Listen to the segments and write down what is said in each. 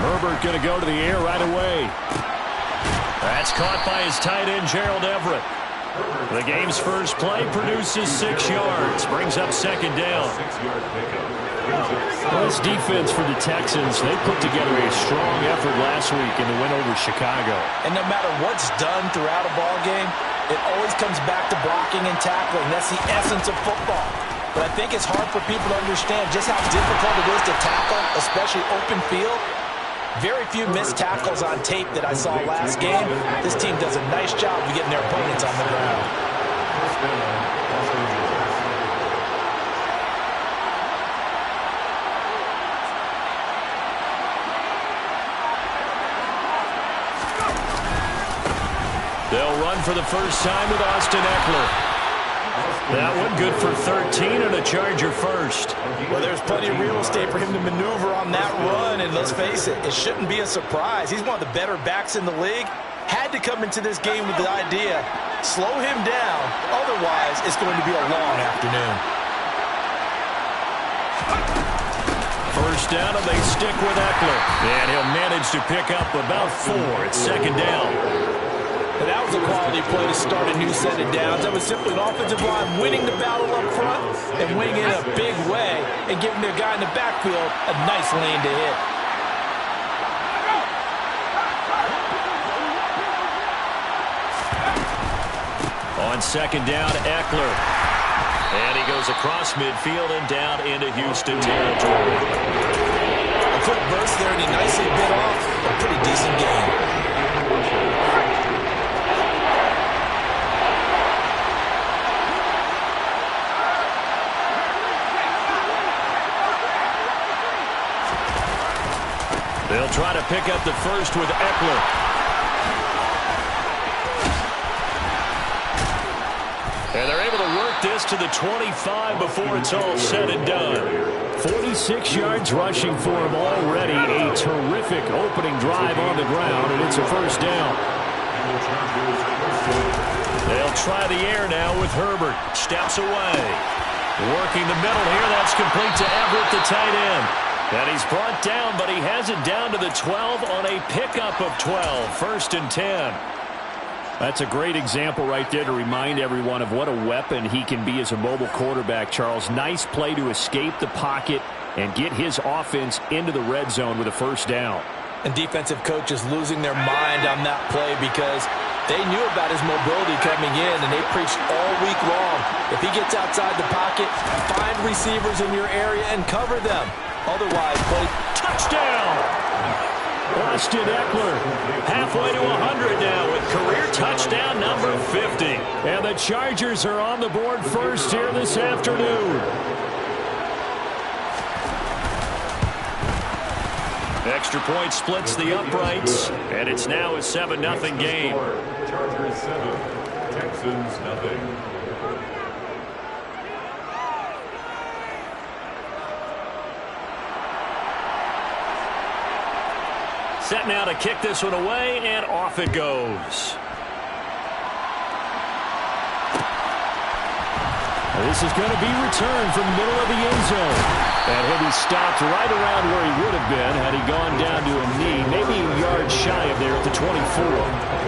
Herbert going to go to the air right away. That's caught by his tight end, Gerald Everett. The game's first play produces 6 yards. Brings up second down. Well, this defense for the Texans, they put together a strong effort last week in the win over Chicago. And no matter what's done throughout a ball game, it always comes back to blocking and tackling. That's the essence of football. But I think it's hard for people to understand just how difficult it is to tackle, especially open field. Very few missed tackles on tape that I saw last game. This team does a nice job of getting their opponents on the ground. They'll run for the first time with Austin Eckler. That one good for 13 and a Charger first. Well, there's plenty of real estate for him to maneuver on that run, and let's face it, it shouldn't be a surprise. He's one of the better backs in the league. Had to come into this game with the idea, slow him down, otherwise it's going to be a long afternoon. First down, and they stick with Eckler. And he'll manage to pick up about 4 at second down. But that was a quality play to start a new set of downs. That was simply an offensive line winning the battle up front and winning in a big way and giving their guy in the backfield a nice lane to hit. On second down, Eckler. And he goes across midfield and down into Houston territory. A quick burst there, and he nicely bit off a pretty decent game. They'll try to pick up the first with Eckler. And they're able to work this to the 25 before it's all said and done. 46 yards rushing for him already. A terrific opening drive on the ground, and it's a first down. They'll try the air now with Herbert. Steps away. Working the middle here. That's complete to Everett, the tight end. And he's brought down, but he has it down to the 12 on a pickup of 12. First and 10. That's a great example right there to remind everyone of what a weapon he can be as a mobile quarterback, Charles. Nice play to escape the pocket and get his offense into the red zone with a first down. And defensive coaches losing their mind on that play because they knew about his mobility coming in, and they preached all week long. If he gets outside the pocket, find receivers in your area and cover them. Otherwise, play touchdown. Austin Eckler halfway to 100 now with career touchdown number 50. And the Chargers are on the board first here this afternoon. Extra point splits the uprights, and it's now a 7-0 game. Chargers 7, Texans nothing. Set now to kick this one away, and off it goes. This is going to be returned from the middle of the end zone. And he'll be stopped right around where he would have been had he gone down to a knee, maybe a yard shy of there at the 24.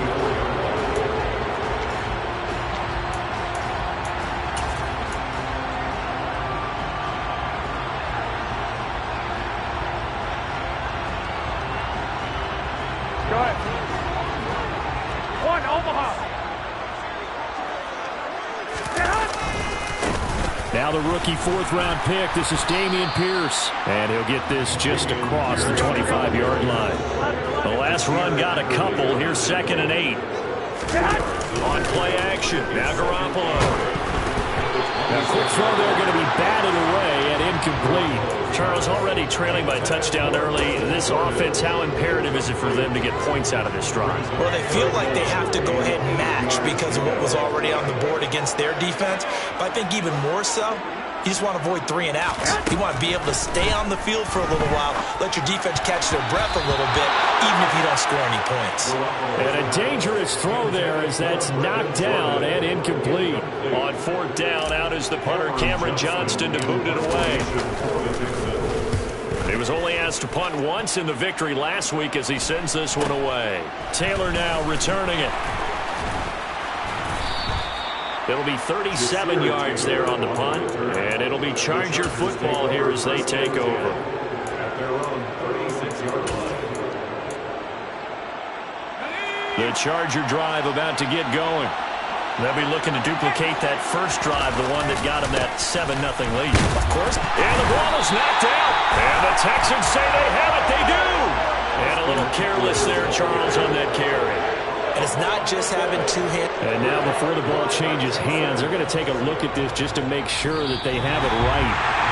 Now the rookie fourth-round pick. This is Dameon Pierce. And he'll get this just across the 25-yard line. The last run got a couple. Here's 2nd and 8. On play action. Now Garoppolo. Now quick throw there going to be batted away and incomplete. Charles already trailing by touchdown early. This offense, how imperative is it for them to get points out of this drive? Well, they feel like they have to go ahead and match because of what was already on the board against their defense. But I think even more so, you just want to avoid 3 and outs. You want to be able to stay on the field for a little while, let your defense catch their breath a little bit, even if you don't score any points. And a dangerous throw there as that's knocked down and incomplete. On 4th down, out is the punter, Cameron Johnston, to boot it away. He was only asked to punt once in the victory last week as he sends this one away. Taylor now returning it. It'll be 37 yards there on the punt, and it'll be Charger football here as they take over. At their own 36-yard line. The Charger drive about to get going. They'll be looking to duplicate that first drive, the one that got them that 7-0 lead. Of course. And the ball is knocked out. And the Texans say they have it. They do. And a little careless there, Charles, on that carry. And it's not just having two hands. And now before the ball changes hands, they're going to take a look at this just to make sure that they have it right.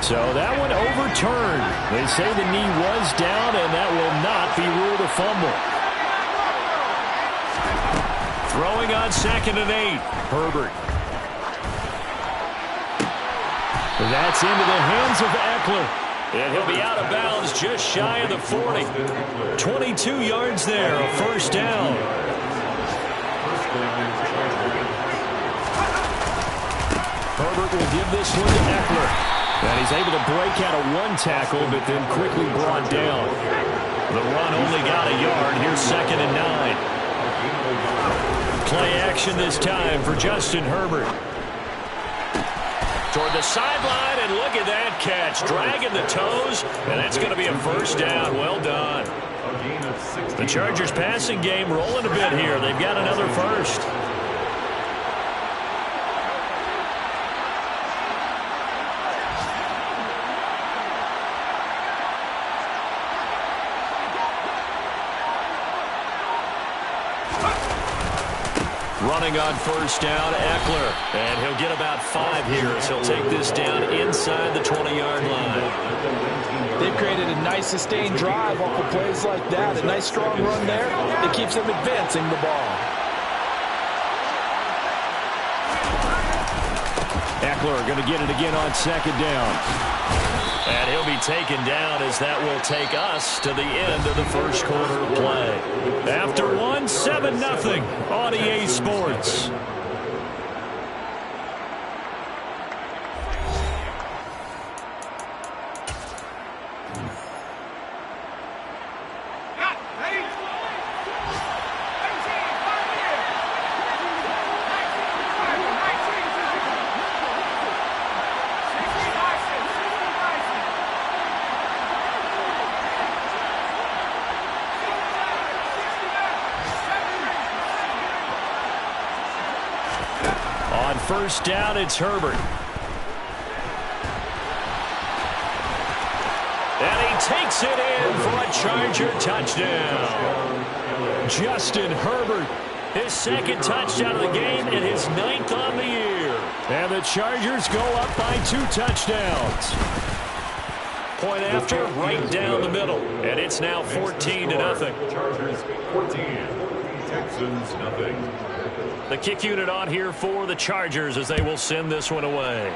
So that one overturned. They say the knee was down, and that will not be ruled a fumble. Throwing on 2nd and 8. Herbert. That's into the hands of Eckler. And he'll be out of bounds just shy of the 40. 22 yards there, a first down. Herbert will give this one to Eckler. And he's able to break out of one tackle, but then quickly brought down. The run only got a yard. Here's 2nd and 9. Play action this time for Justin Herbert. Toward the sideline, and look at that catch. Dragging the toes, and that's going to be a first down. Well done. The Chargers passing game rolling a bit here. They've got another first. Running on first down, Eckler. And he'll get about 5 here as he'll take this down inside the 20-yard line. They've created a nice sustained drive off of plays like that. A nice strong run there that keeps them advancing the ball. Eckler going to get it again on 2nd down. And he'll be taken down as that will take us to the end of the first quarter of play. After one, 7-0 on EA Sports. First down, it's Herbert. And he takes it in for a Charger touchdown. Justin Herbert, his 2nd touchdown of the game and his 9th on the year. And the Chargers go up by 2 touchdowns. Point after, right down the middle. And it's now 14-0. Chargers 14, Texans nothing. The kick unit on here for the Chargers as they will send this one away.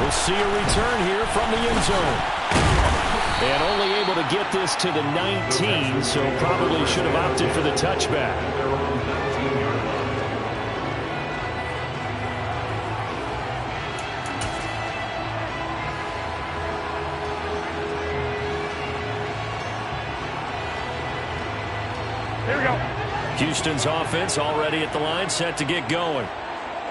We'll see a return here from the end zone. And only able to get this to the 19, so probably should have opted for the touchback. Houston's offense already at the line, set to get going.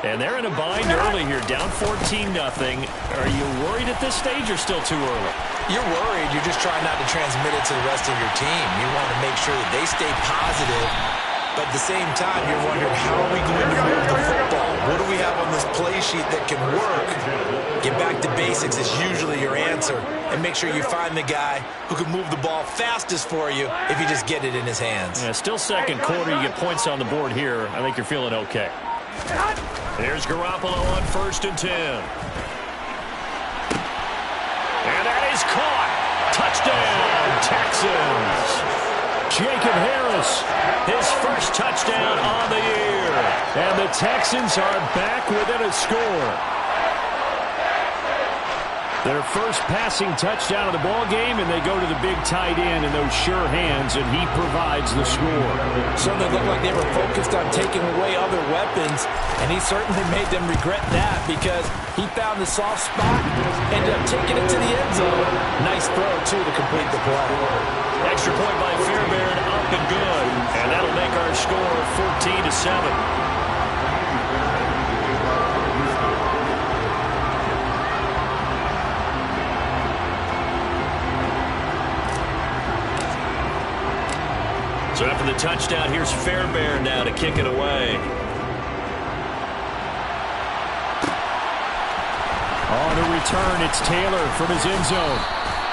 And they're in a bind early here, down 14-0. Are you worried at this stage or still too early? You're worried. You're just trying not to transmit it to the rest of your team. You want to make sure that they stay positive, but at the same time, you're wondering, how are we going to move the football? What do we have on this play sheet that can work? Get back to basics is usually your answer, and make sure you find the guy who can move the ball fastest for you if you just get it in his hands. Yeah, still second quarter. You get points on the board here. I think you're feeling okay. Here's Garoppolo on 1st and 10. And that is caught. Touchdown, Texans. Jacob Harris, his first touchdown on the year. And the Texans are back within a score. Their first passing touchdown of the ball game, and they go to the big tight end in those sure hands, and he provides the score. Certainly looked like they were focused on taking away other weapons, and he certainly made them regret that because he found the soft spot, ended up taking it to the end zone. Nice throw, too, to complete the play. Extra point by Fairbairn, up and good, and that'll make our score 14-7. So after the touchdown, here's Fairbairn now to kick it away. On the return, it's Taylor from his end zone.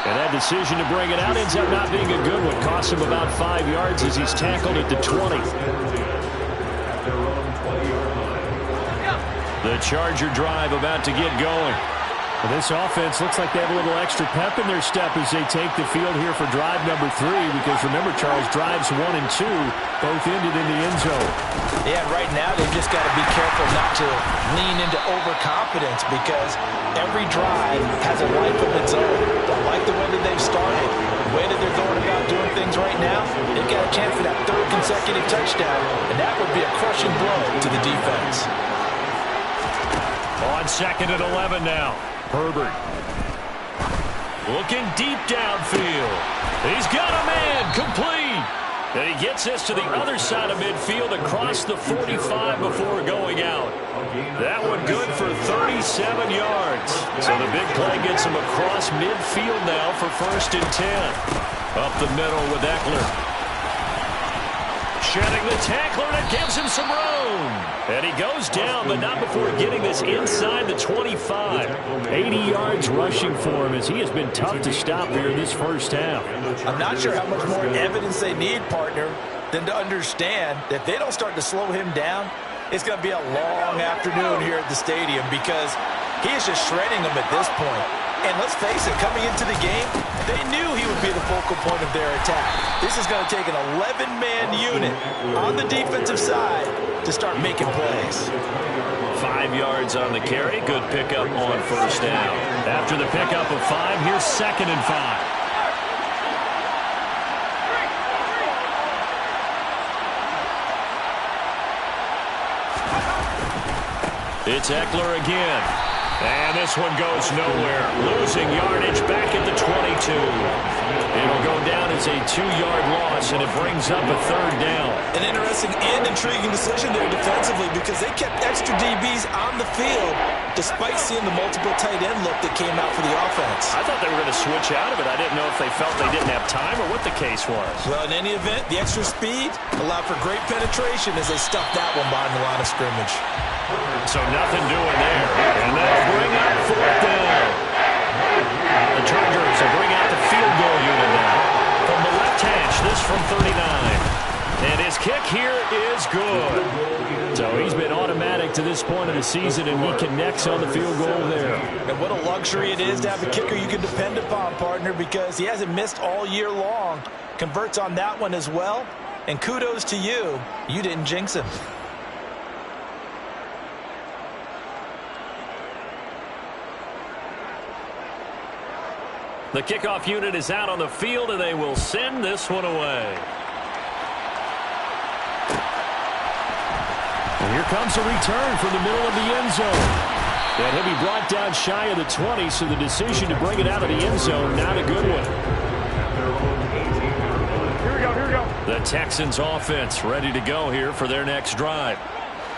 And that decision to bring it out ends up not being a good one. Costs him about 5 yards as he's tackled at the 20. The Charger drive about to get going. Well, this offense looks like they have a little extra pep in their step as they take the field here for drive number 3, because remember, Charles, drives 1 and 2 both ended in the end zone. Yeah, right now they've just got to be careful not to lean into overconfidence, because every drive has a life of its own. Don't like the way that they've started, the way that they're going about doing things right now. They've got a chance for that 3rd consecutive touchdown, and that would be a crushing blow to the defense. On 2nd and 11 now. Herbert looking deep downfield. He's got a man, complete. And he gets this to the other side of midfield across the 45 before going out. That one good for 37 yards. So the big play gets him across midfield now for 1st and 10. Up the middle with Eckler. Shedding the tackler, and it gives him some room. And he goes down, but not before getting this inside the 25. 80 yards rushing for him as he has been tough to stop here in this first half. I'm not sure how much more evidence they need, partner, than to understand that if they don't start to slow him down, it's going to be a long afternoon here at the stadium, because he is just shredding them at this point. And let's face it, coming into the game, they knew he would be the focal point of their attack. This is going to take an 11-man unit on the defensive side to start making plays. 5 yards on the carry. Good pickup on 1st down. After the pickup of 5, here's 2nd and 5. It's Eckler again. And this one goes nowhere. Losing yardage back at the 22. It'll go down as a 2-yard loss, and it brings up a 3rd down. An interesting and intriguing decision there defensively, because they kept extra DBs on the field despite seeing the multiple tight end look that came out for the offense. I thought they were going to switch out of it. I didn't know if they felt they didn't have time or what the case was. Well, in any event, the extra speed allowed for great penetration as they stuffed that one behind the line of scrimmage. So nothing doing there. And they'll bring up 4th down. The Chargers will bring out the field goal unit now. From the left hash, this from 39. And his kick here is good. So he's been automatic to this point of the season, and he connects on the field goal there. And what a luxury it is to have a kicker you can depend upon, partner, because he hasn't missed all year long. Converts on that one as well. And kudos to you. You didn't jinx him. The kickoff unit is out on the field, and they will send this one away. And here comes a return from the middle of the end zone. And he'll be brought down shy of the 20, so the decision to bring it out of the end zone, not a good one. Here we go. The Texans offense ready to go here for their next drive.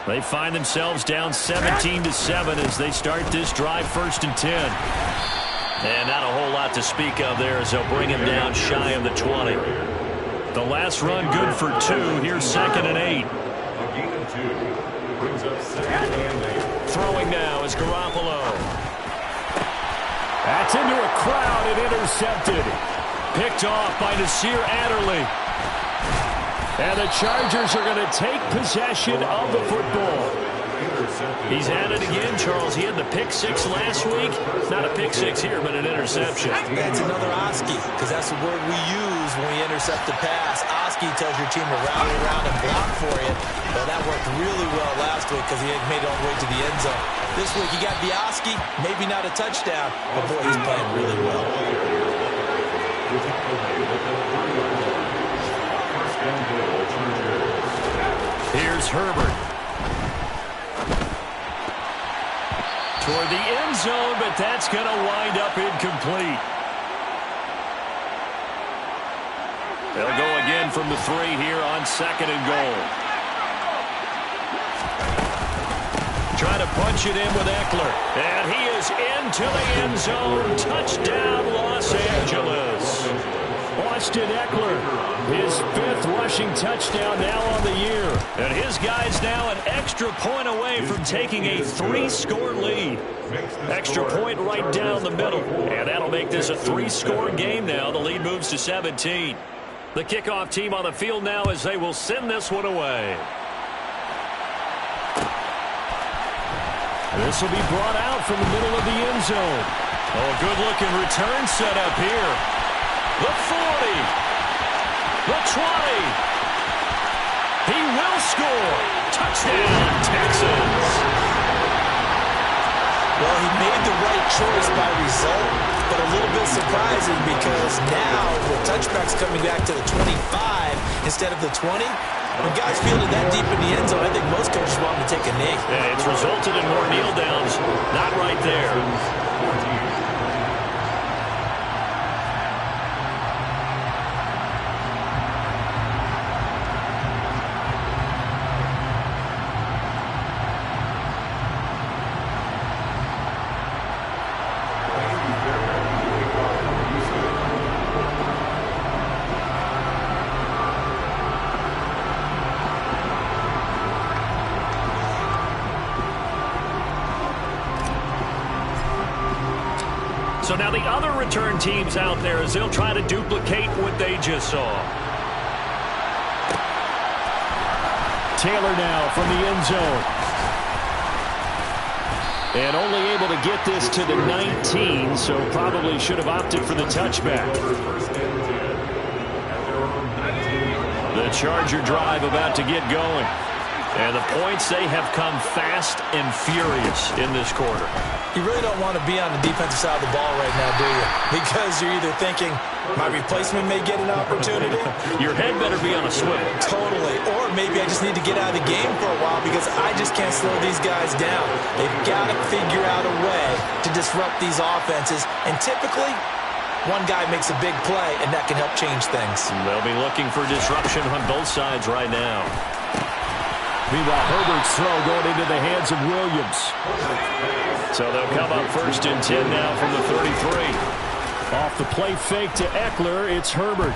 They find themselves down 17-7 as they start this drive, 1st and 10. And not a whole lot to speak of there as they'll bring him down shy of the 20. The last run good for 2. Here's 2nd and 8. Throwing now is Garoppolo. That's into a crowd and intercepted. Picked off by Nasir Adderley. And the Chargers are going to take possession of the football. He's at it again, Charles. He had the pick six last week. Not a pick six here, but an interception. That's another Oski, because that's the word we use when we intercept the pass. Oski tells your team to rally around and block for you. Well, that worked really well last week because he had made it all the way to the end zone. This week he got the Oski, maybe not a touchdown, but boy, he's playing really well. Here's Herbert. Toward the end zone, but that's going to wind up incomplete. They'll go again from the 3 here on 2nd and goal. Trying to punch it in with Eckler. And he is into the end zone. Touchdown, Los Angeles. Austin Eckler, his 5th rushing touchdown now on the year. And his guy's now an extra point away from taking a 3-score lead. Extra point right down the middle. And that'll make this a 3-score game now. The lead moves to 17. The kickoff team on the field now as they will send this one away. This will be brought out from the middle of the end zone. Oh, good-looking return set up here. The 40. The 20. He will score. Touchdown, Texans. Well, he made the right choice by result, but a little bit surprising because now the touchback's coming back to the 25 instead of the 20. When guys fielded that deep in the end zone, I think most coaches want him to take a knee. Yeah, it's resulted in more kneel downs. Not right there. So now the other return teams out there as they'll try to duplicate what they just saw. Taylor now from the end zone. And only able to get this to the 19, so probably should have opted for the touchback. The Charger drive about to get going. And the points, they have come fast and furious in this quarter. You really don't want to be on the defensive side of the ball right now, do you? Because you're either thinking, my replacement may get an opportunity. Your head better be on a swivel. Totally. Or maybe I just need to get out of the game for a while because I just can't slow these guys down. They've got to figure out a way to disrupt these offenses. And typically, one guy makes a big play, and that can help change things. They'll be looking for disruption on both sides right now. Meanwhile, Herbert's throw going into the hands of Williams. So they'll come up 1st and 10 now from the 33. Off the play fake to Eckler, it's Herbert.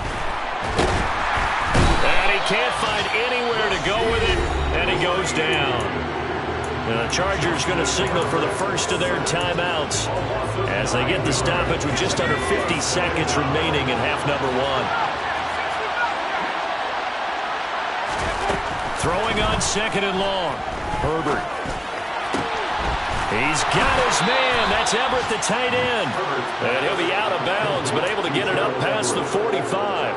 And he can't find anywhere to go with it, and he goes down. And the Chargers going to signal for the first of their timeouts as they get the stoppage with just under 50 seconds remaining in half number 1. Throwing on 2nd and long. Herbert. He's got his man. That's Everett, the tight end. And he'll be out of bounds, but able to get it up past the 45.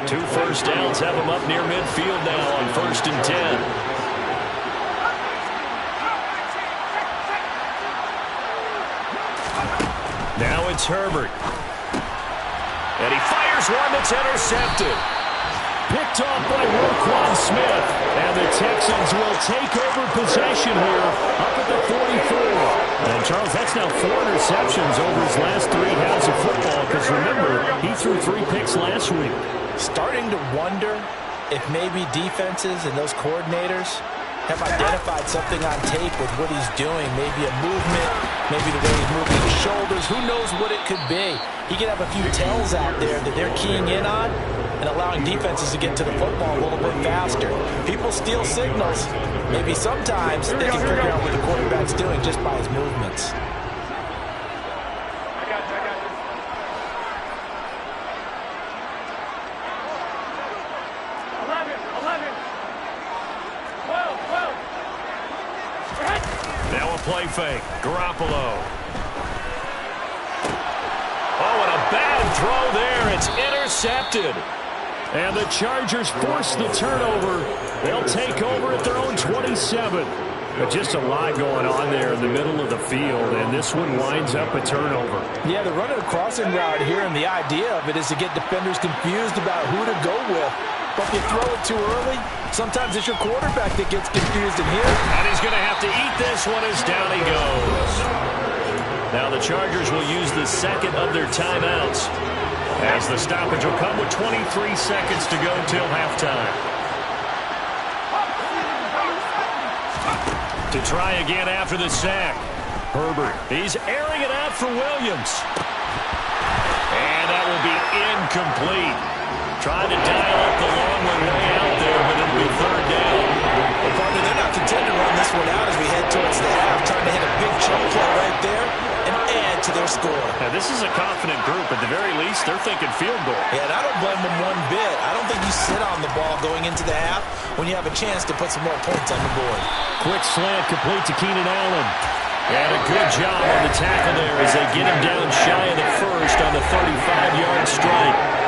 2 first downs have him up near midfield now on 1st and 10. Now it's Herbert. And he fires one that's intercepted. Picked off by Roquan Smith. And the Texans will take over possession here up at the 44. And, Charles, that's now 4 interceptions over his last 3 halves of football. Because, remember, he threw 3 picks last week. Starting to wonder if maybe defenses and those coordinators have identified something on tape with what he's doing. Maybe a movement, maybe the way he's moving his shoulders. Who knows what it could be? He could have a few tells out there that they're keying in on and allowing defenses to get to the football a little bit faster. People steal signals. Maybe sometimes they can figure out what the quarterback's doing just by his movements. play fake. Garoppolo. Oh, and a bad throw there. It's intercepted. And the Chargers force the turnover. They'll take over at their own 27. But just a lot going on there in the middle of the field, and this one winds up a turnover. Yeah, they're running a crossing route here, and the idea of it is to get defenders confused about who to go with. But if you throw it too early, sometimes it's your quarterback that gets confused in here. And he's going to have to eat this one as down he goes. Now the Chargers will use the second of their timeouts, as the stoppage will come with 23 seconds to go till halftime. To try again after the sack. Herbert. He's airing it out for Williams. And that will be incomplete. Trying to dial up the long one way out there, but it'll be third down. Well, partner, they're not content to run this one out as we head towards the half, trying to hit a big chunk play right there and add to their score. Now, this is a confident group. At the very least, they're thinking field goal. Yeah, and I don't blame them one bit. I don't think you sit on the ball going into the half when you have a chance to put some more points on the board. Quick slant complete to Keenan Allen. And a good job on the tackle there as they get him down shy of the first on the 35-yard strike.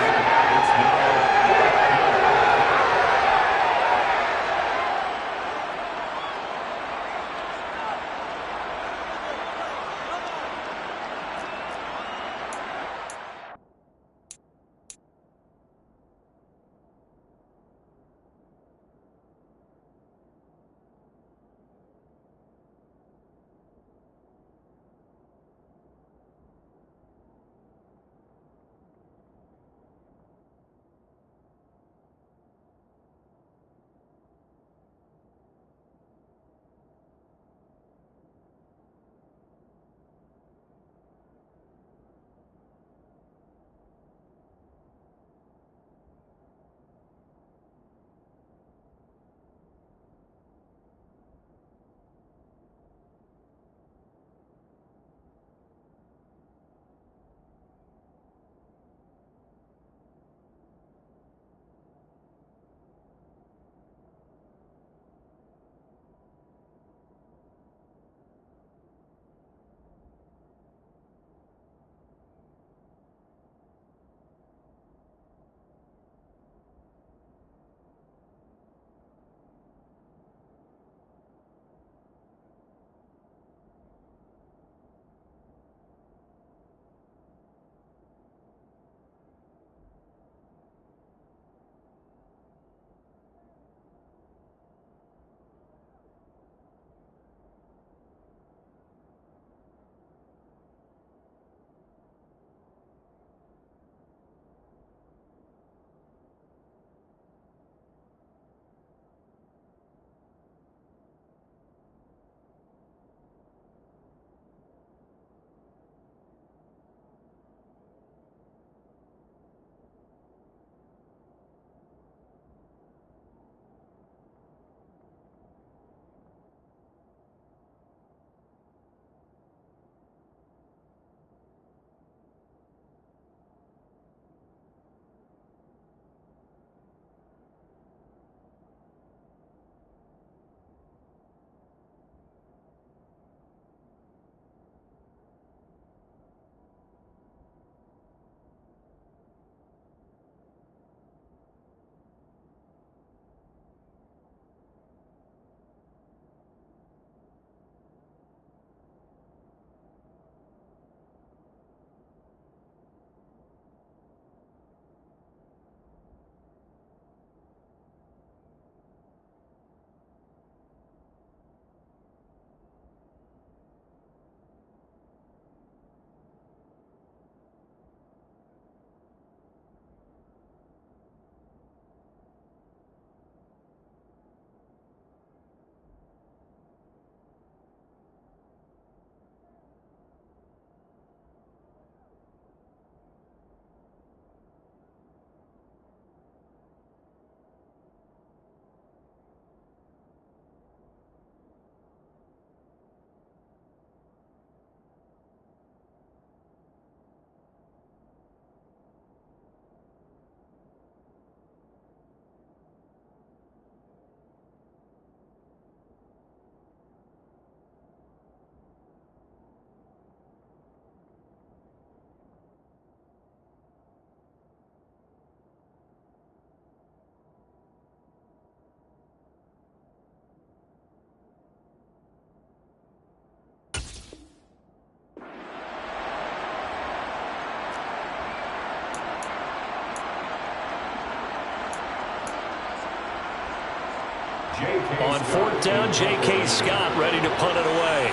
On fourth down, J.K. Scott ready to punt it away.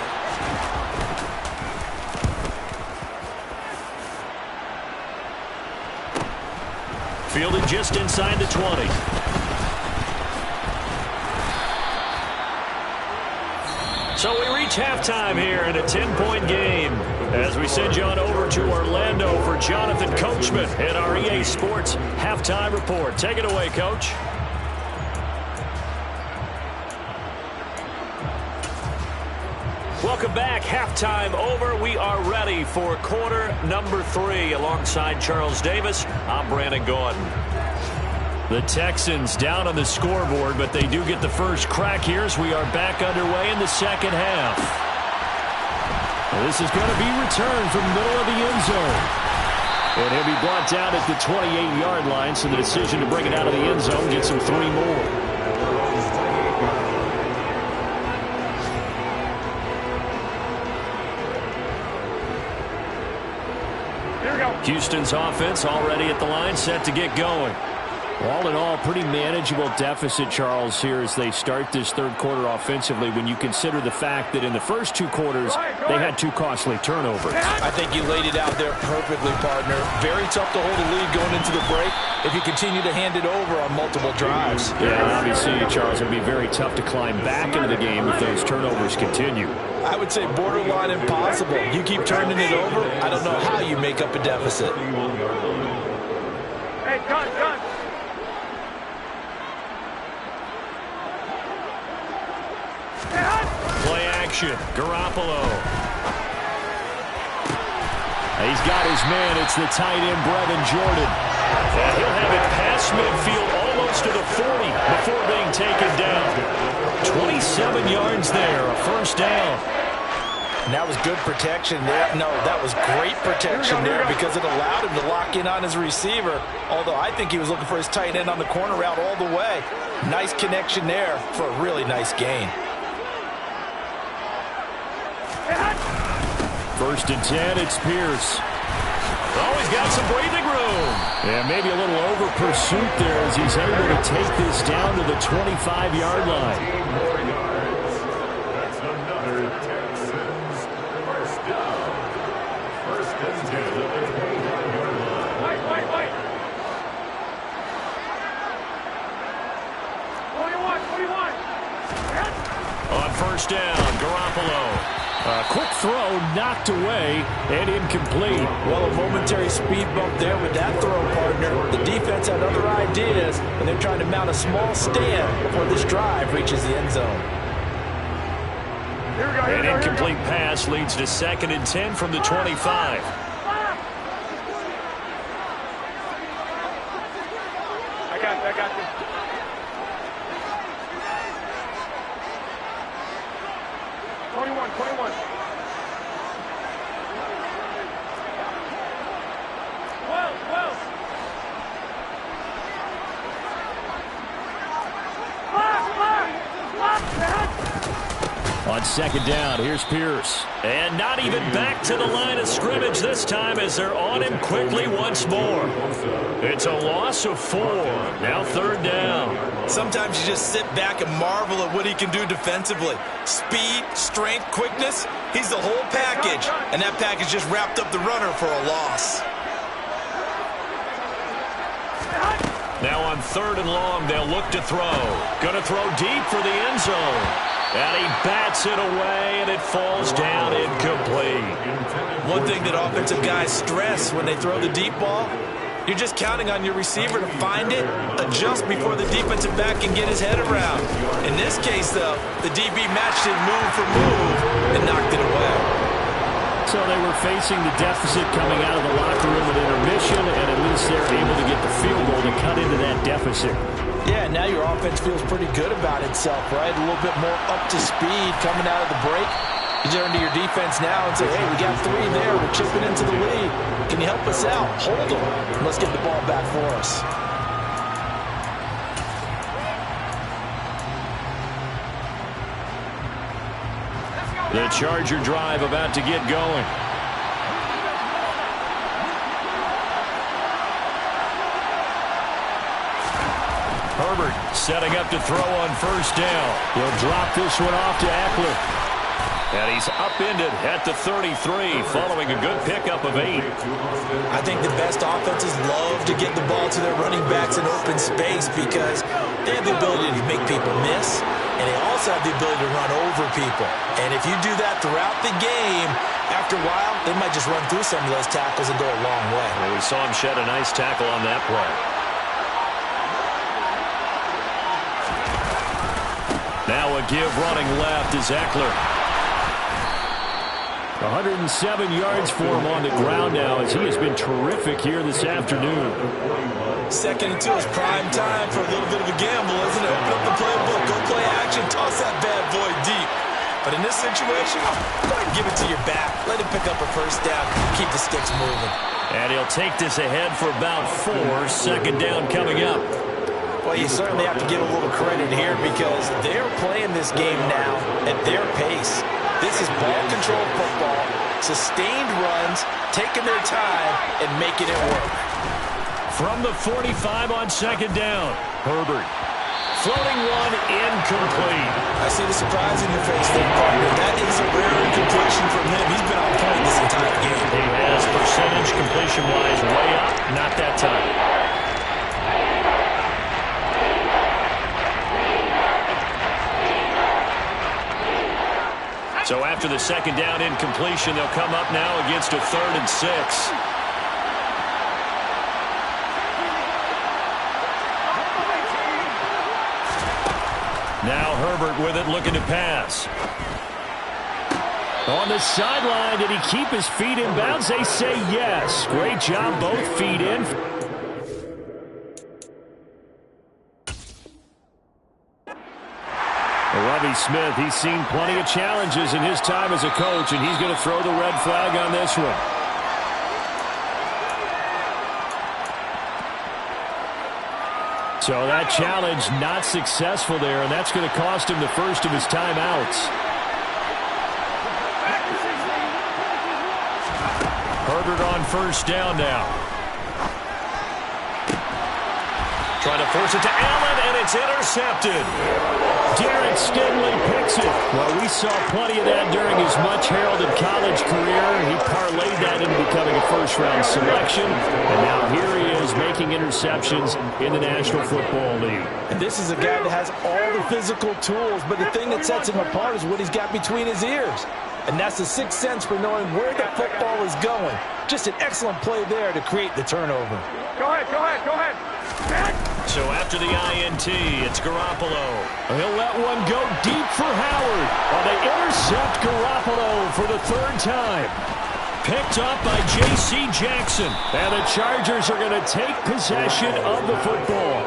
Fielded just inside the 20. So we reach halftime here in a 10-point game as we send you on over to Orlando for Jonathan Coachman at our EA Sports Halftime Report. Take it away, Coach. Welcome back. Halftime over. We are ready for quarter number 3. Alongside Charles Davis, I'm Brandon Gordon. The Texans down on the scoreboard, but they do get the first crack here as we are back underway in the second half. This is going to be returned from the middle of the end zone. And he'll be brought down at the 28-yard line, so the decision to bring it out of the end zone gets him 3 more. Houston's offense already at the line, set to get going. All in all, pretty manageable deficit, Charles, here as they start this third quarter offensively when you consider the fact that in the first 2 quarters, they had 2 costly turnovers. I think you laid it out there perfectly, partner. Very tough to hold a lead going into the break if you continue to hand it over on multiple drives. Yeah, obviously, Charles, it would be very tough to climb back into the game if those turnovers continue. I would say borderline impossible. You keep turning it over, I don't know how you make up a deficit. Hey, gun. Play action. Garoppolo. He's got his man. It's the tight end, Brevin Jordan. And he'll have it past midfield almost to the 40 before being taken down. 27 yards there, a first down. And that was good protection there. No, that was great protection there because it allowed him to lock in on his receiver. Although I think he was looking for his tight end on the corner route all the way. Nice connection there for a really nice gain. First and 10, it's Pierce. Oh, he's got some breathing room. And maybe a little over pursuit there as he's able to take this down to the 25-yard line. That's another Texans first down. First and 10 at the 25-yard line. Wait. 21. On first down, Garoppolo. A quick throw knocked away and incomplete. Well, a momentary speed bump there with that throw, partner. The defense had other ideas, and they're trying to mount a small stand before this drive reaches the end zone. An incomplete pass leads to 2nd and 10 from the 25. I got this. On second down, here's Pierce. And not even back to the line of scrimmage this time as they're on him quickly once more. It's a loss of 4. Now third down. Sometimes you just sit back and marvel at what he can do defensively. Speed, strength, quickness, he's the whole package. And that package just wrapped up the runner for a loss. Now on third and long, they'll look to throw. Gonna throw deep for the end zone. And he bats it away, and it falls down incomplete. One thing that offensive guys stress when they throw the deep ball, you're just counting on your receiver to find it, adjust before the defensive back can get his head around. In this case, though, the DB matched it move for move and knocked it away. So they were facing the deficit coming out of the locker room at intermission, and at least they're able to get the field goal to cut into that deficit. Yeah, now your offense feels pretty good about itself, right? A little bit more up to speed coming out of the break. You turn to your defense now and say, hey, we got 3 there. We're chipping into the lead. Can you help us out? Hold them. Let's get the ball back for us. The Charger drive about to get going. Herbert setting up to throw on first down. He'll drop this one off to Eckler. And he's upended at the 33 following a good pickup of 8. I think the best offenses love to get the ball to their running backs in open space because they have the ability to make people miss, and they also have the ability to run over people. And if you do that throughout the game, after a while, they might just run through some of those tackles and go a long way. And we saw him shed a nice tackle on that play. Now a give running left is Eckler. 107 yards for him on the ground now as he has been terrific here this afternoon. 2nd and 2 is prime time for a little bit of a gamble, isn't it? Open up the playbook, go play action, toss that bad boy deep. But in this situation, go ahead and give it to your back. Let him pick up a first down, keep the sticks moving. And he'll take this ahead for about 4. 2nd down coming up. Well, you certainly have to give a little credit here because they're playing this game now at their pace. This is ball control football, sustained runs, taking their time, and making it work. From the 45 on 2nd down, Herbert. Floating one, incomplete. I see the surprise in your face there, partner. That is a rare incompletion from him. He's been on point this entire game. He has percentage completion-wise way up, not that time. So after the 2nd down incompletion, they'll come up now against a 3rd and 6. Now Herbert with it, looking to pass. On the sideline, did he keep his feet in bounds? They say yes. Great job, both feet in. Lovie Smith, he's seen plenty of challenges in his time as a coach, and he's going to throw the red flag on this one. So that challenge not successful there, and that's going to cost him the first of his timeouts. Herbert on first down now. Trying to force it to Allen, and it's intercepted. Derek Stingley picks it. Well, we saw plenty of that during his much-heralded college career. He parlayed that into becoming a first-round selection, and now here he is making interceptions in the National Football League. And this is a guy that has all the physical tools, but the thing that sets him apart is what he's got between his ears. And that's the sixth sense for knowing where the football is going. Just an excellent play there to create the turnover. Go ahead, go ahead, go ahead. So after the INT, it's Garoppolo. He'll let one go deep for Howard. Well, they intercept Garoppolo for the 3rd time. Picked up by J.C. Jackson. And the Chargers are going to take possession of the football.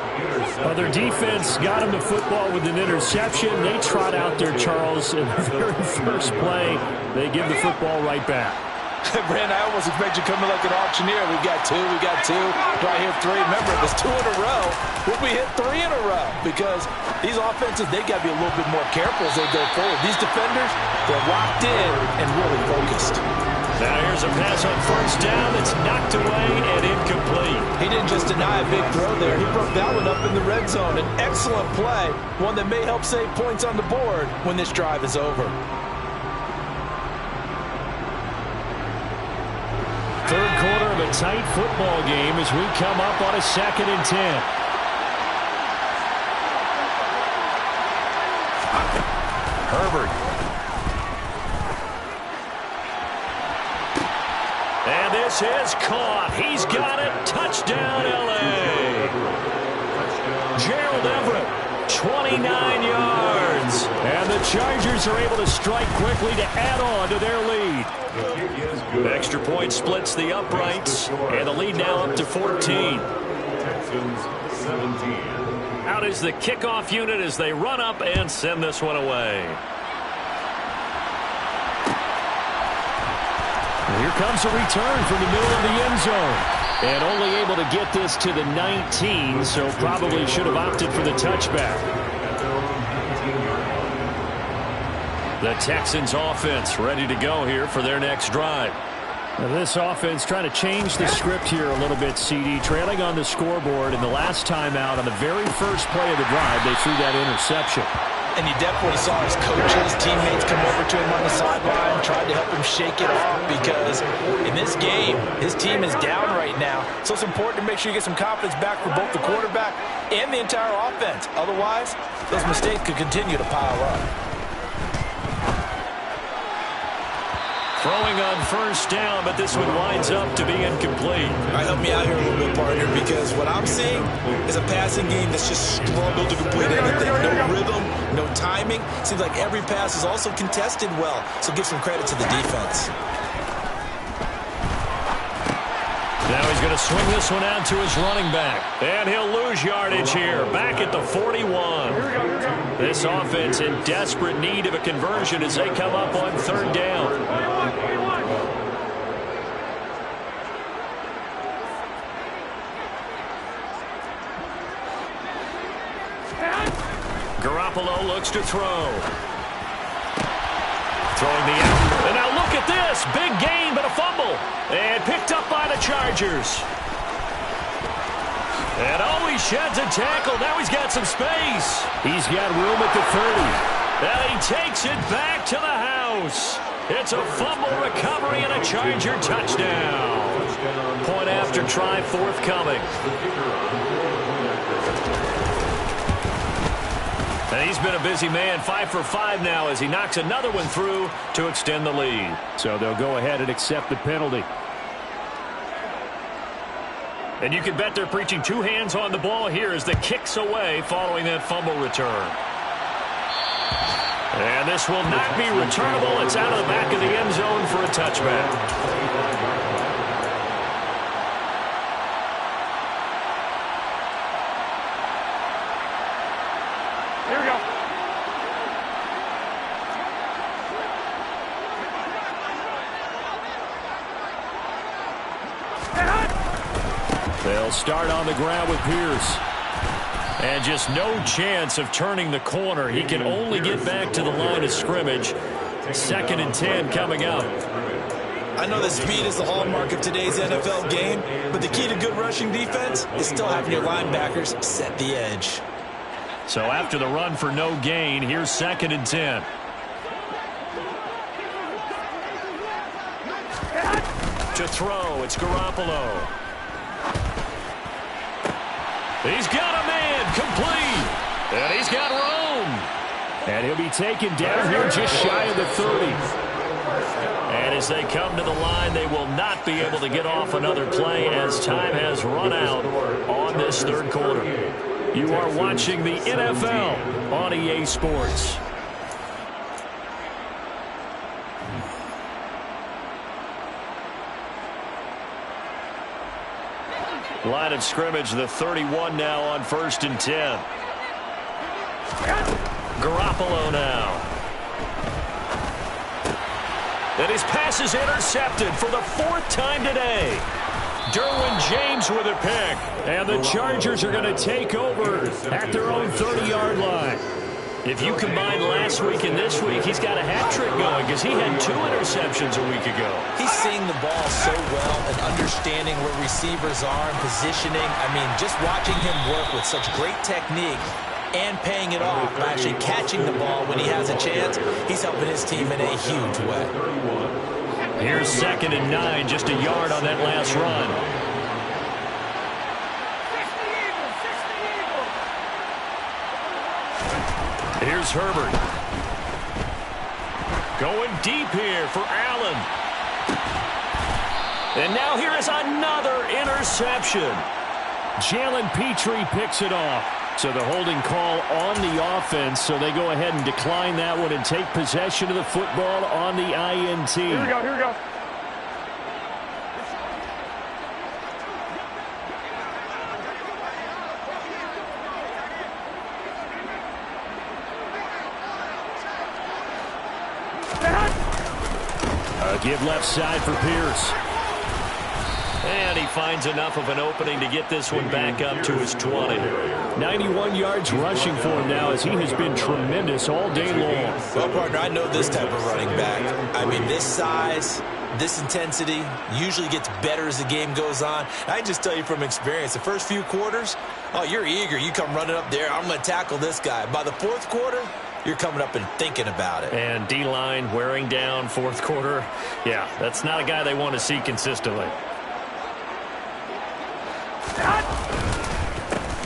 Well, their defense got him the football with an interception. They trot out there, Charles, in the very first play. They give the football right back. Brand, I almost expect you coming like an auctioneer. We got two. Do I hear 3? Remember, it was 2 in a row. Will we hit 3 in a row? Because these offenses, they got to be a little bit more careful as they go forward. These defenders, they're locked in and really focused. Now here's a pass on first down that's knocked away and incomplete. He didn't just deny a big throw there. He broke that one up in the red zone. An excellent play, one that may help save points on the board when this drive is over. Third quarter of a tight football game as we come up on a 2nd and 10. Herbert. And this is caught. He's got it. Touchdown, L.A. Gerald Everett, 29 yards. And the Chargers are able to strike quickly to add on to their lead. Extra point splits the uprights, and the lead now up to 14. Texans 17. Out is the kickoff unit as they run up and send this one away. And here comes a return from the middle of the end zone. And only able to get this to the 19, so probably should have opted for the touchback. The Texans offense ready to go here for their next drive. This offense trying to change the script here a little bit, CD. Trailing on the scoreboard, and the last time out on the very first play of the drive, they threw that interception. And you definitely saw his coaches, teammates come over to him on the sideline, tried to help him shake it off because in this game, his team is down right now. So it's important to make sure you get some confidence back for both the quarterback and the entire offense. Otherwise, those mistakes could continue to pile up. Throwing on first down, but this one winds up to be incomplete. All right, help me out here a little bit, partner, because what I'm seeing is a passing game that's just struggled to complete anything. No rhythm, no timing. Seems like every pass is also contested well, so give some credit to the defense. Now he's going to swing this one out to his running back. And he'll lose yardage here. Back at the 41. This offense in desperate need of a conversion as they come up on third down. Garoppolo looks to throw. Throwing the out. And now look at this. Big gain, but a fumble. And picked up by the Chargers. And oh, he sheds a tackle. Now he's got some space. He's got room at the 30. And he takes it back to the house. It's a fumble recovery and a Charger touchdown. Point after try forthcoming. And he's been a busy man, 5 for 5 now as he knocks another one through to extend the lead. So they'll go ahead and accept the penalty. And you can bet they're preaching two hands on the ball here as the kick's away following that fumble return. And this will not be returnable. It's out of the back of the end zone for a touchback. They'll start on the ground with Pierce. And just no chance of turning the corner. He can only get back to the line of scrimmage. 2nd and 10 coming up. I know that speed is the hallmark of today's NFL game, but the key to good rushing defense is still having your linebackers set the edge. So after the run for no gain, here's 2nd and 10. To throw, it's Garoppolo. He's got a man, complete. And he's got Rome. And he'll be taken down here just shy of the 30. And as they come to the line, they will not be able to get off another play as time has run out on this third quarter. You are watching the NFL on EA Sports. Line of scrimmage, the 31 now on 1st and 10. Garoppolo now. And his pass is intercepted for the 4th time today. Derwin James with a pick. And the Chargers are going to take over at their own 30-yard line. If you combine last week and this week, he's got a hat trick going because he had 2 interceptions a week ago. He's seeing the ball so well and understanding where receivers are and positioning. I mean, just watching him work with such great technique and paying it off by actually catching the ball when he has a chance, he's helping his team in a huge way. Here's 2nd and 9, just a yard on that last run. Here's Herbert. Going deep here for Allen. And now here is another interception. Jalen Petrie picks it off. So the holding call on the offense, so they go ahead and decline that one and take possession of the football on the INT. Here we go, here we go. Give left side for Pierce. And he finds enough of an opening to get this one back up to his 20. 91 yards rushing for him now as he has been tremendous all day long. Well, partner, I know this type of running back. I mean, this size, this intensity usually gets better as the game goes on. I can just tell you from experience, the first few quarters, oh, you're eager. You come running up there, I'm going to tackle this guy. By the fourth quarter, you're coming up and thinking about it. And D-line wearing down fourth quarter. Yeah, that's not a guy they want to see consistently.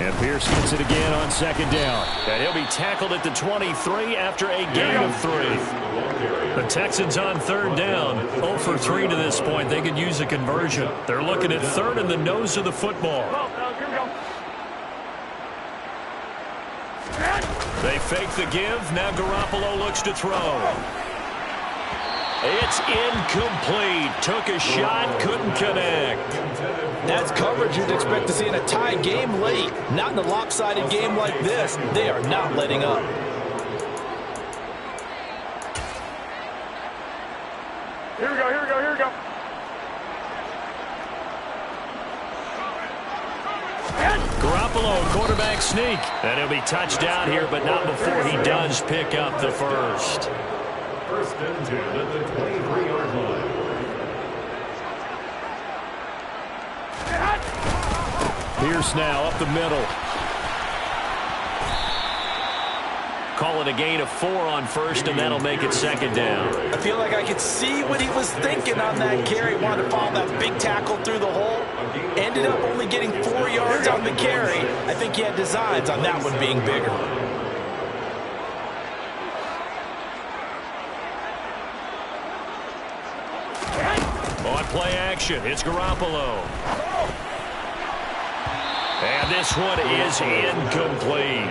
And Pierce gets it again on second down. And he'll be tackled at the 23 after a gain of 3. The Texans on third down. 0 for 3 to this point. They could use a conversion. They're looking at third in the nose of the football. They fake the give. Now Garoppolo looks to throw. It's incomplete. Took a shot, couldn't connect. That's coverage you'd expect to see in a tie game late. Not in a lopsided game like this. They are not letting up. Here we go, here we go, here we go. Garoppolo, quarterback sneak. And he'll be touched down here, but not before he does pick up the first. First and 10 at the 23-yard line. Pierce now up the middle. Call it a gain of 4 on first, and that'll make it second down. I feel like I could see what he was thinking on that carry. Wanted to follow that big tackle through the hole. Ended up only getting 4 yards on the carry. I think he had designs on that one being bigger. On play action, it's Garoppolo. And this one is incomplete.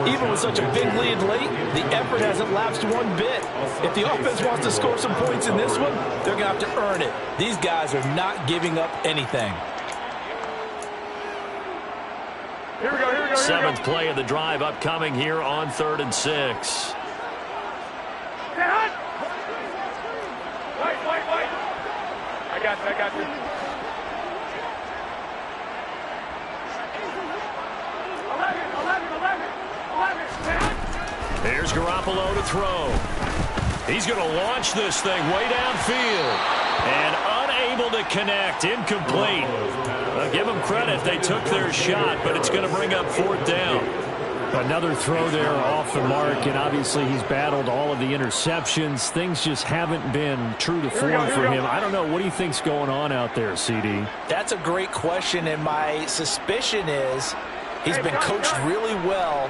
Even with such a big lead late, the effort hasn't lapsed one bit. If the offense wants to score some points in this one, they're going to have to earn it. These guys are not giving up anything. Here we go, here we go, here we go. 7th play of the drive upcoming here on 3rd and 6. Wait. I got you. Here's Garoppolo to throw. He's going to launch this thing way downfield. And unable to connect. Incomplete. I'll give them credit. They took their shot, but it's going to bring up 4th down. Another throw there off the mark, and obviously he's battled all of the interceptions. Things just haven't been true to form for him. I don't know. What do you think's going on out there, CD? That's a great question, and my suspicion is he's been coached really well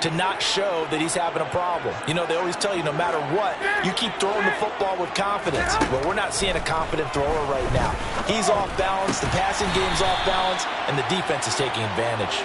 to not show that he's having a problem. You know, they always tell you no matter what, you keep throwing the football with confidence. Well, we're not seeing a confident thrower right now. He's off balance, the passing game's off balance, and the defense is taking advantage.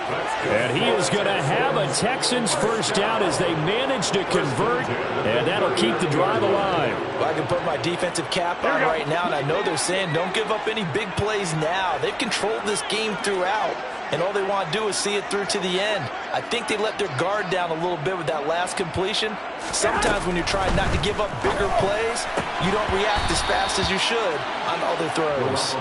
And he is going to have a Texans first down as they manage to convert, and that'll keep the drive alive. Well, I can put my defensive cap on right now, and I know they're saying don't give up any big plays now. They've controlled this game throughout, and all they want to do is see it through to the end. I think they let their guard down a little bit with that last completion. Sometimes when you're trying not to give up bigger plays, you don't react as fast as you should on other throws.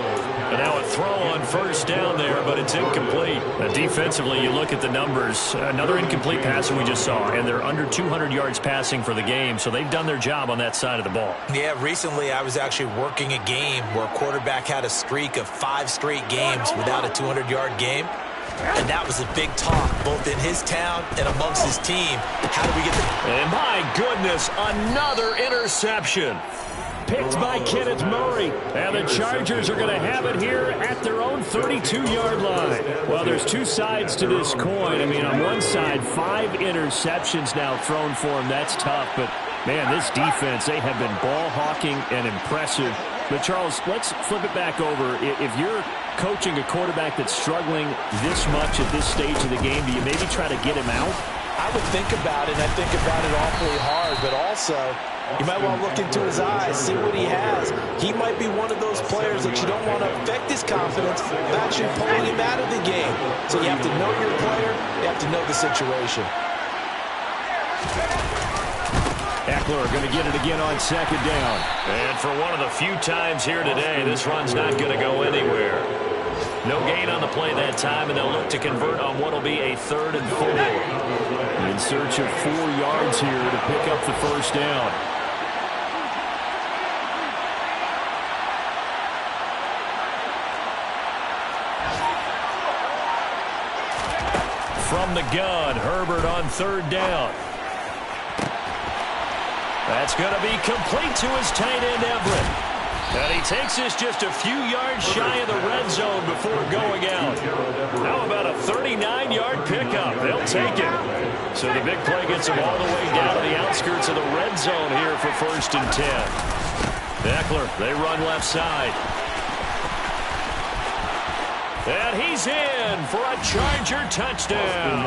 And now a throw on first down there, but it's incomplete. Defensively, you look at the numbers. Another incomplete pass that we just saw, and they're under 200 yards passing for the game, so they've done their job on that side of the ball. Yeah, recently I was actually working a game where a quarterback had a streak of 5 straight games without a 200-yard game. And that was a big talk, both in his town and amongst his team. How do we get the... And my goodness, another interception. Picked by Kenneth Murray. And the Chargers are going to have it here at their own 32-yard line. Well, there's two sides to this coin. I mean, on one side, 5 interceptions now thrown for him. That's tough. But, man, this defense, they have been ball hawking and impressive. But, Charles, let's flip it back over. If you're coaching a quarterback that's struggling this much at this stage of the game, do you maybe try to get him out? I would think about it, and I think about it awfully hard. But also, you might want to look into his eyes, see what he has. He might be one of those players that you don't want to affect his confidence by actually pulling him out of the game. So you have to know your player. You have to know the situation. Eckler going to get it again on second down. And for one of the few times here today, this run's not going to go anywhere. No gain on the play that time, and they'll look to convert on what will be a 3rd and 4. In search of 4 yards here to pick up the first down. the gun. Herbert on 3rd down. That's going to be complete to his tight end, Everett. And he takes this just a few yards shy of the red zone before going out. How about a 39-yard pickup? They'll take it. So the big play gets him all the way down to the outskirts of the red zone here for 1st and 10. Eckler, they run left side. And he's in for a Charger touchdown.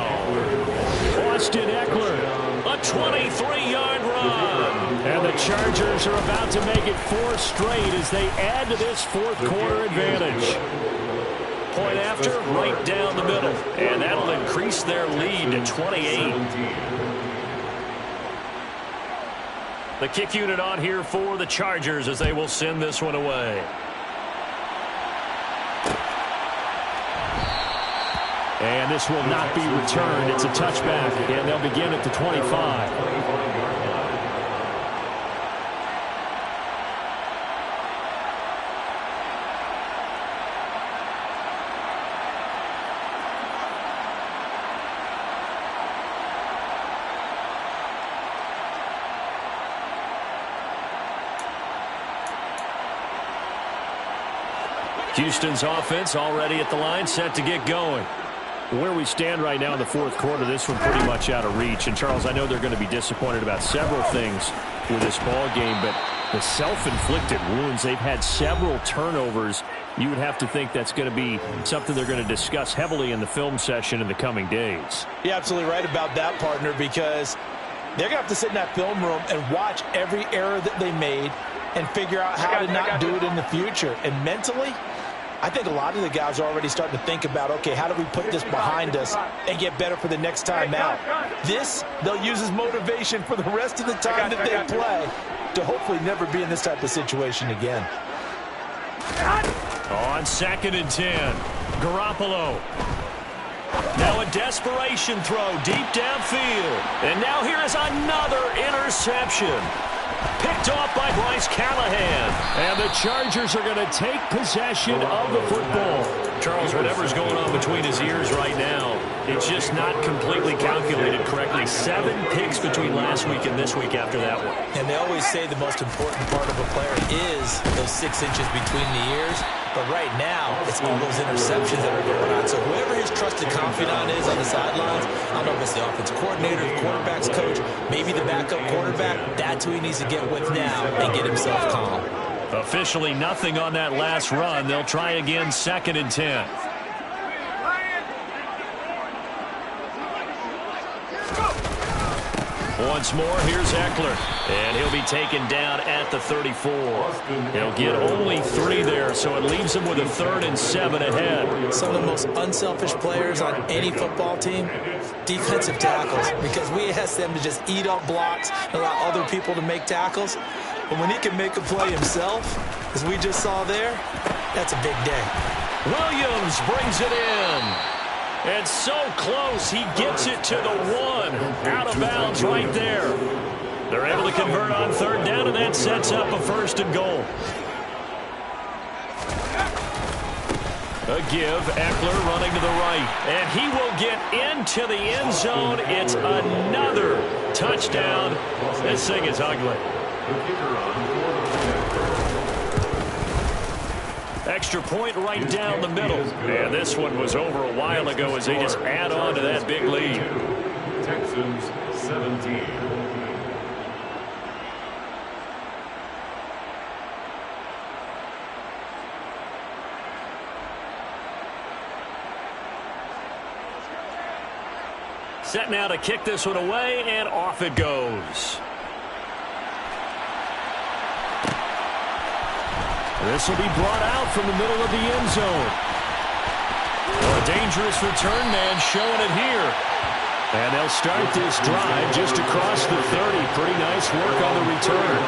Austin Eckler, a 23-yard run. And the Chargers are about to make it 4 straight as they add to this 4th quarter advantage. Point after, right down the middle. And that'll increase their lead to 28. The kick unit on here for the Chargers as they will send this one away. And this will not be returned. It's a touchback, and they'll begin at the 25. Houston's offense already at the line, set to get going. Where we stand right now in the 4th quarter, this one pretty much out of reach. And, Charles, I know they're going to be disappointed about several things with this ball game, but the self-inflicted wounds, they've had several turnovers. You would have to think that's going to be something they're going to discuss heavily in the film session in the coming days. You're absolutely right about that, partner, because they're going to have to sit in that film room and watch every error that they made and figure out how to not do it in the future. And mentally, I think a lot of the guys are already starting to think about, okay, how do we put this behind us and get better for the next time out? This, they'll use as motivation for the rest of the time that they play to hopefully never be in this type of situation again. On 2nd and 10, Garoppolo. Now a desperation throw deep downfield. And now here is another interception. Picked off by Bryce Callahan. And the Chargers are going to take possession of the football. Charles, whatever's going on between his ears right now, it's just not completely calculated correctly. 7 picks between last week and this week after that one. And they always say the most important part of a player is those 6 inches between the ears. But right now, it's all those interceptions that are going on. So whoever his trusted confidant is on the sidelines, I don't know if it's the offensive coordinator, the quarterback's coach, maybe the backup quarterback, that's who he needs to get with now and get himself calm. Officially nothing on that last run. They'll try again 2nd and 10. Once more, here's Eckler. And he'll be taken down at the 34. He'll get only 3 there, so it leaves him with a 3rd and 7 ahead. Some of the most unselfish players on any football team, defensive tackles, because we ask them to just eat up blocks and allow other people to make tackles. But when he can make a play himself, as we just saw there, that's a big day. Williams brings it in. And so close, he gets it to the 1. Out of bounds right there. They're able to convert on 3rd down, and that sets up a 1st and goal. A give, Eckler running to the right. And he will get into the end zone. It's another touchdown. This thing is ugly. Extra point right down the middle. And this one was over a while ago as they just add on to that big lead. Texans 17. Set now to kick this one away, and off it goes. This will be brought out from the middle of the end zone. A dangerous return man showing it here. And they'll start this drive just across the 30. Pretty nice work on the return.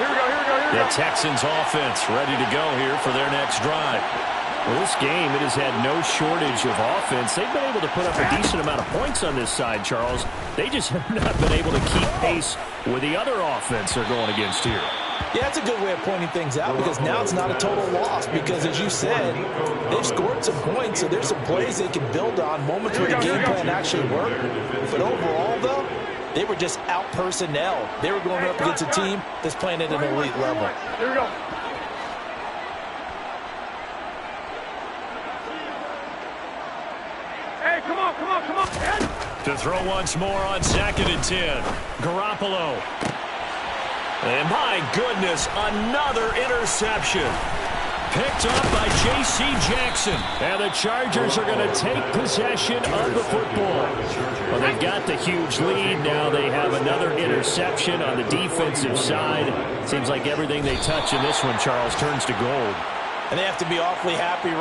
Here we go, here we go, here we go. The Texans offense ready to go here for their next drive. Well, this game, it has had no shortage of offense. They've been able to put up a decent amount of points on this side, Charles. They just have not been able to keep pace with the other offense they're going against here. Yeah, that's a good way of pointing things out because now it's not a total loss because, as you said, they've scored some points, so there's some plays they can build on, moments where the game plan actually worked. But overall, though, they were just out personnel. They were going up against a team that's playing at an elite level. Here we go. Hey, come on, come on, come on. To throw once more on 2nd and 10. Garoppolo. And my goodness, another interception. Picked up by J.C. Jackson. And the Chargers are going to take possession of the football. Well, they've got the huge lead. Now they have another interception on the defensive side. Seems like everything they touch in this one, Charles, turns to gold. And they have to be awfully happy right